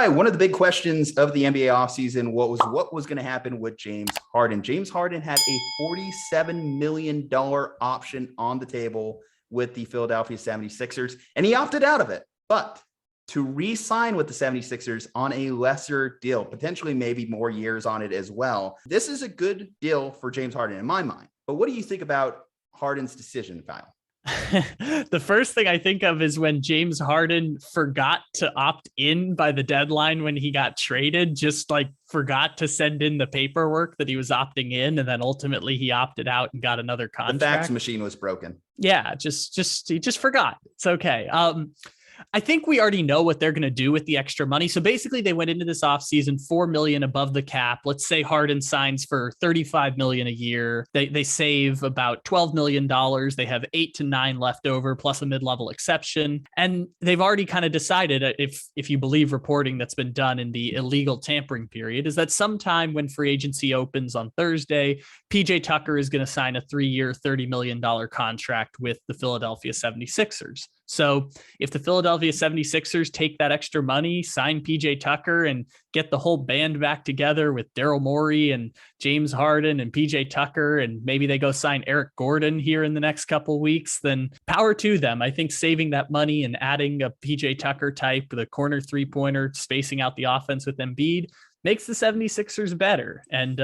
right. One of the big questions of the NBA offseason what was going to happen with James Harden. James Harden had a $47 million option on the table with the Philadelphia 76ers, and he opted out of it. But to re-sign with the 76ers on a lesser deal, potentially maybe more years on it as well, this is a good deal for James Harden in my mind. But what do you think about Harden's decision, Kyle? The first thing I think of is when James Harden forgot to opt in by the deadline when he got traded, just like forgot to send in the paperwork that he was opting in. And then ultimately he opted out and got another contract. The fax machine was broken. Yeah, he just forgot. It's okay. I think we already know what they're going to do with the extra money. So basically they went into this offseason $4 million above the cap. Let's say Harden signs for $35 million a year. They save about $12 million. They have 8 to 9 left over plus a mid-level exception. And they've already kind of decided, if you believe reporting that's been done in the illegal tampering period, is that sometime when free agency opens on Thursday, PJ Tucker is going to sign a 3-year, $30 million contract with the Philadelphia 76ers. So if the Philadelphia 76ers take that extra money, sign PJ Tucker and get the whole band back together with Daryl Morey and James Harden and PJ Tucker, and maybe they go sign Eric Gordon here in the next couple of weeks, then power to them. I think saving that money and adding a PJ Tucker type with a corner 3-pointer, spacing out the offense with Embiid makes the 76ers better. And,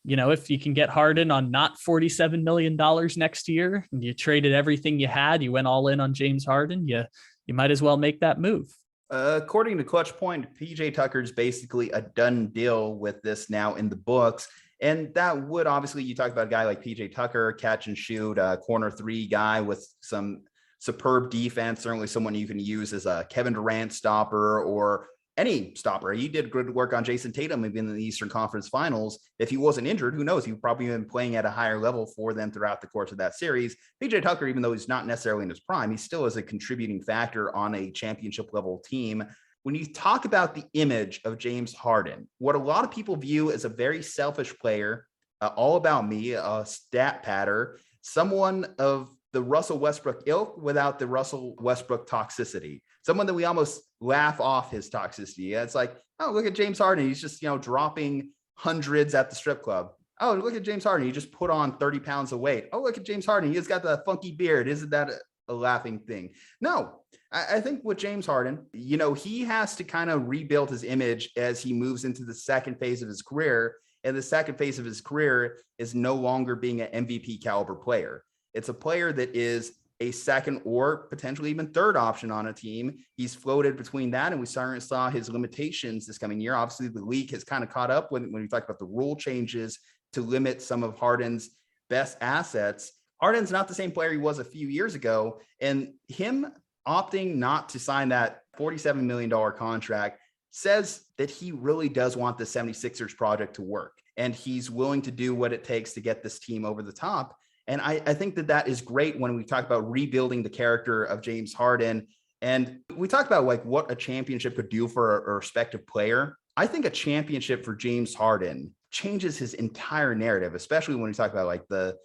if you can get Harden on not $47 million next year, and you traded everything you had, you went all in on James Harden, you might as well make that move. According to Clutch Point, PJ Tucker's basically a done deal with this now in the books. And that would obviously, you talk about a guy like PJ Tucker, catch and shoot, a corner 3 guy with some superb defense, certainly someone you can use as a Kevin Durant stopper or any stopper. He did good work on Jason Tatum, maybe in the Eastern Conference Finals. If he wasn't injured, who knows? He would probably been playing at a higher level for them throughout the course of that series. PJ Tucker, even though he's not necessarily in his prime, he still is a contributing factor on a championship level team. When you talk about the image of James Harden, what a lot of people view as a very selfish player, all about me, a stat patter, someone of the Russell Westbrook ilk without the Russell Westbrook toxicity, someone that we almost laugh off his toxicity. It's like, oh, look at James Harden. He's just, dropping hundreds at the strip club. Oh, look at James Harden. He just put on 30 pounds of weight. Oh, look at James Harden. He's got the funky beard. Isn't that a laughing thing? No, I think with James Harden, he has to kind of rebuild his image as he moves into the second phase of his career. And the second phase of his career is no longer being an MVP caliber player. It's a player that is a second or potentially even third option on a team. He's floated between that, and we certainly saw his limitations this coming year. Obviously, the league has kind of caught up when we talk about the rule changes to limit some of Harden's best assets. Harden's not the same player he was a few years ago, and him opting not to sign that $47 million contract says that he really does want the 76ers project to work, and he's willing to do what it takes to get this team over the top. And I think that is great when we talk about rebuilding the character of James Harden. And we talk about like what a championship could do for a respective player. I think a championship for James Harden changes his entire narrative, especially when we talk about like the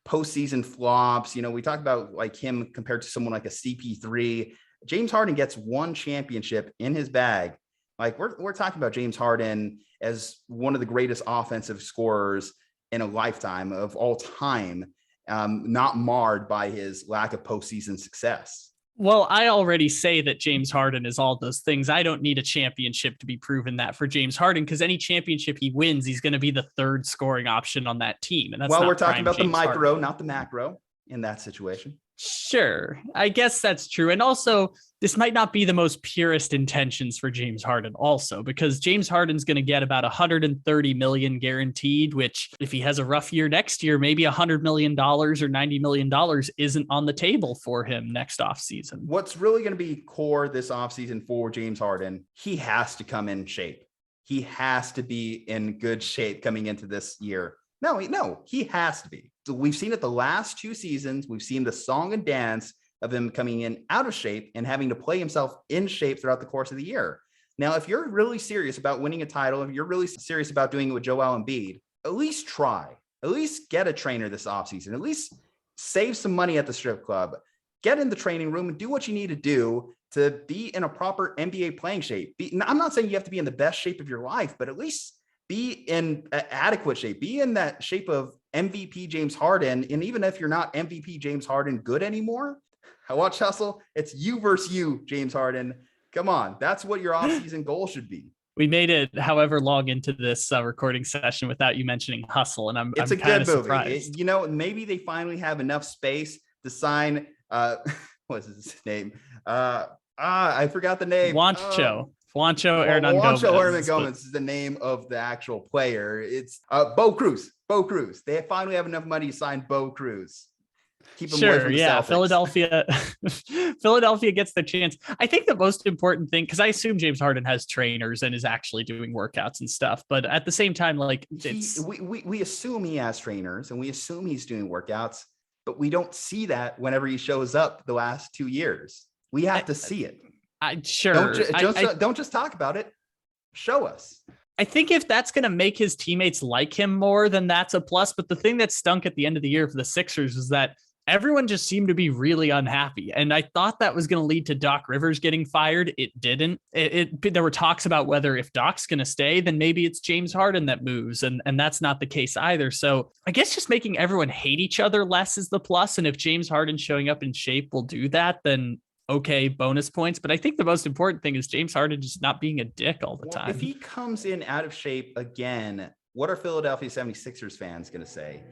postseason flops. We talk about like him compared to someone like a CP3. James Harden gets one championship in his bag. Like we're talking about James Harden as one of the greatest offensive scorers in a lifetime of all time. Not marred by his lack of postseason success. Well, I already say that James Harden is all those things. I don't need a championship to be proven that for James Harden, because any championship he wins, he's going to be the third scoring option on that team. And that's we're talking about James the micro, Harden. Not the macro in that situation. Sure, I guess that's true. And also, this might not be the most purest intentions for James Harden also, because James Harden's going to get about $130 million guaranteed, which if he has a rough year next year, maybe $100 million or $90 million isn't on the table for him next offseason. What's really going to be core this offseason for James Harden, he has to come in shape. He has to be in good shape coming into this year. No, he has to be. So we've seen it the last 2 seasons. We've seen the song and dance of him coming in out of shape and having to play himself in shape throughout the course of the year. Now, if you're really serious about winning a title, if you're really serious about doing it with Joel Embiid, at least try. At least get a trainer this offseason. At least save some money at the strip club. get in the training room and do what you need to do to be in a proper NBA playing shape. I'm not saying you have to be in the best shape of your life, but at least be in adequate shape, be in that shape of MVP James Harden. And even if you're not MVP James Harden good anymore, I watch Hustle. It's you versus you, James Harden. Come on. That's what your offseason goal should be. We made it however long into this recording session without you mentioning Hustle. And I'm a kind good of movie. surprised. Maybe they finally have enough space to sign, what's his name? I forgot the name. Juancho Hernan Gomez is the name of the actual player. It's Bo Cruz. They finally have enough money to sign Bo Cruz. Keep him away from the Celtics. Philadelphia gets the chance. I think the most important thing, because I assume James Harden has trainers and is actually doing workouts and stuff, but at the same time, like we assume he has trainers and we assume he's doing workouts, but we don't see that whenever he shows up the last 2 years. We have to see it. Don't just talk about it. Show us. I think if that's going to make his teammates like him more, then that's a plus. But the thing that stunk at the end of the year for the Sixers was that everyone just seemed to be really unhappy. And I thought that was going to lead to Doc Rivers getting fired. It didn't. There were talks about whether if Doc's going to stay, then maybe it's James Harden that moves. And that's not the case either. So I guess just making everyone hate each other less is the plus. And if James Harden showing up in shape will do that, then okay, bonus points. But I think the most important thing is James Harden just not being a dick all the time. If he comes in out of shape again, what are Philadelphia 76ers fans going to say?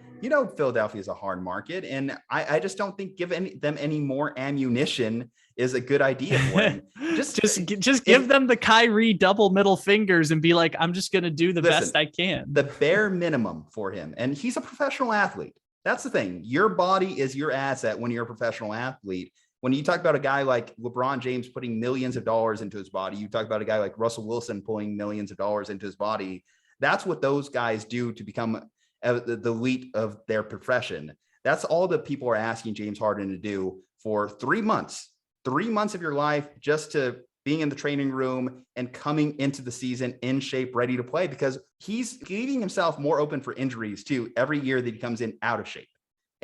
Philadelphia is a hard market, and I just don't think giving them any more ammunition is a good idea for him. just give them the Kyrie double middle fingers and be like, I'm just going to do the best I can. The bare minimum for him. And he's a professional athlete. That's the thing. Your body is your asset when you're a professional athlete. When you talk about a guy like LeBron James putting millions of dollars into his body, you talk about a guy like Russell Wilson pulling millions of dollars into his body. That's what those guys do to become the elite of their profession. That's all that people are asking James Harden to do for 3 months of your life, just to being in the training room and coming into the season in shape, ready to play, because he's leaving himself more open for injuries too every year that he comes in out of shape.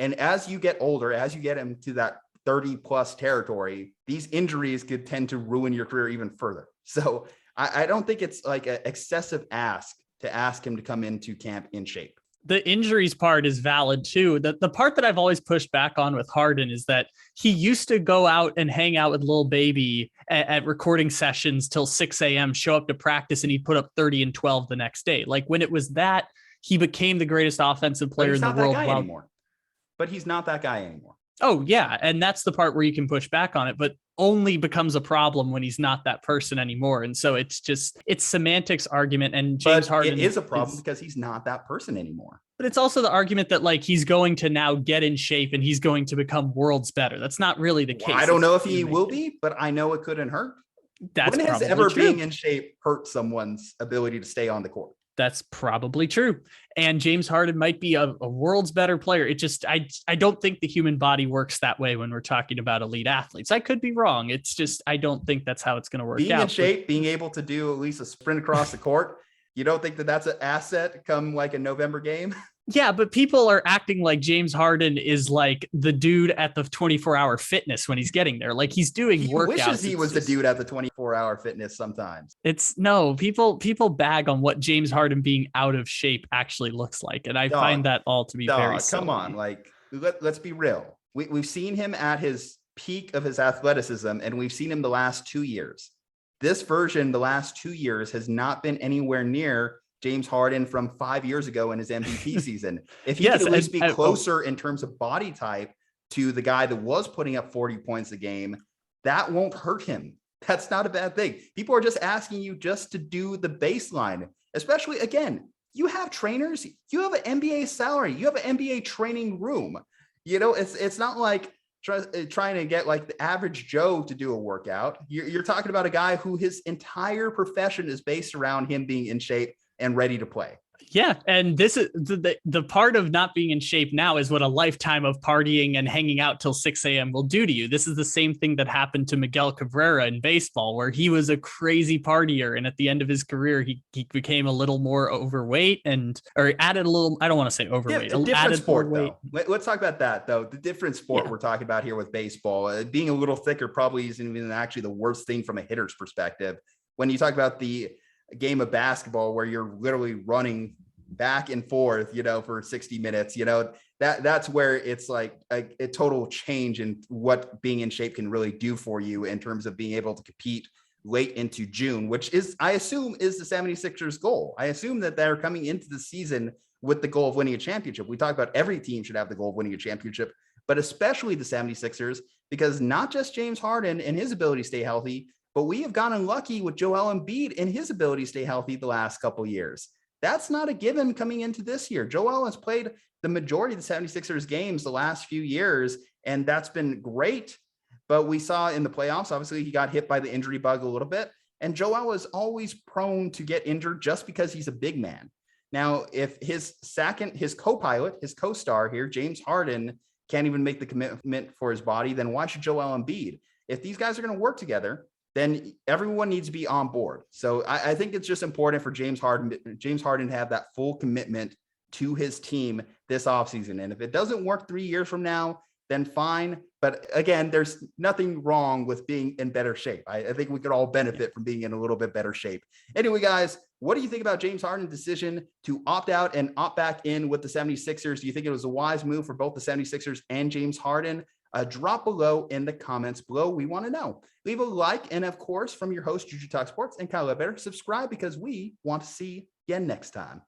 And as you get older, as you get into that 30 plus territory, these injuries could tend to ruin your career even further. So I don't think it's like an excessive ask to ask him to come into camp in shape. The injuries part is valid too. The part that I've always pushed back on with Harden is that he used to go out and hang out with Lil Baby at recording sessions till 6 a.m., show up to practice, and he'd put up 30 and 12 the next day. Like when it was that, he became the greatest offensive player in the world. But he's not that guy anymore. Oh, yeah. And that's the part where you can push back on it, but only becomes a problem when he's not that person anymore. And so it's semantics argument. And James Harden is a problem because he's not that person anymore. But it's also the argument that like he's going to now get in shape and he's going to become worlds better. That's not really the case. I don't know if he will be, but I know it couldn't hurt. When has ever being in shape hurt someone's ability to stay on the court? That's probably true. And James Harden might be a world's better player. It just, I don't think the human body works that way when we're talking about elite athletes. I could be wrong. It's just, I don't think that's how it's going to work out. Being in shape, being able to do at least a sprint across the court, you don't think that that's an asset come like a November game? Yeah, but people are acting like James Harden is like the dude at the 24-hour fitness when he's getting there. Like he's doing workouts. He wishes he was the dude at the 24-hour fitness sometimes. People bag on what James Harden being out of shape actually looks like. And I find that all to be very silly. Come on, like let's be real. We've seen him at his peak of his athleticism, and we've seen him the last 2 years. This version, the last 2 years, has not been anywhere near James Harden from 5 years ago in his MVP season. If he could at least be closer in terms of body type to the guy that was putting up 40 points a game, that won't hurt him. That's not a bad thing. People are just asking you just to do the baseline, especially again, you have trainers, you have an NBA salary, you have an NBA training room. You know, it's not like trying to get like the average Joe to do a workout. You're talking about a guy who his entire profession is based around him being in shape and ready to play. Yeah, and this is the part of not being in shape now is what a lifetime of partying and hanging out till 6 a.m. will do to you. This is the same thing that happened to Miguel Cabrera in baseball, where he was a crazy partier, and at the end of his career, he became a little more overweight or added a little. I don't want to say overweight. A different added sport, more weight. though. Let's talk about that, though. The different sport we're talking about here with baseball, being a little thicker probably isn't even actually the worst thing from a hitter's perspective. When you talk about the game of basketball where you're literally running back and forth, for 60 minutes, that's where it's like a total change in what being in shape can really do for you in terms of being able to compete late into June, which is, I assume, is the 76ers goal. I assume that they're coming into the season with the goal of winning a championship. We talk about every team should have the goal of winning a championship, but especially the 76ers, because not just James Harden and his ability to stay healthy, but we have gotten lucky with Joel Embiid and his ability to stay healthy the last couple of years. That's not a given coming into this year. Joel has played the majority of the 76ers games the last few years, and that's been great. But we saw in the playoffs, obviously, he got hit by the injury bug a little bit. And Joel is always prone to get injured just because he's a big man. Now, if his co-pilot, his co-star here, James Harden, can't even make the commitment for his body, then why should Joel Embiid? If these guys are going to work together, then everyone needs to be on board. So I think it's just important for James Harden to have that full commitment to his team this offseason. And if it doesn't work 3 years from now, then fine. But again, there's nothing wrong with being in better shape. I think we could all benefit from being in a little bit better shape. Anyway, guys, what do you think about James Harden's decision to opt out and opt back in with the 76ers? Do you think it was a wise move for both the 76ers and James Harden? Drop below in the comments below. We want to know. Leave a like. And of course, from your host, Juju Talk Sports and Kyle Better, subscribe because we want to see you next time.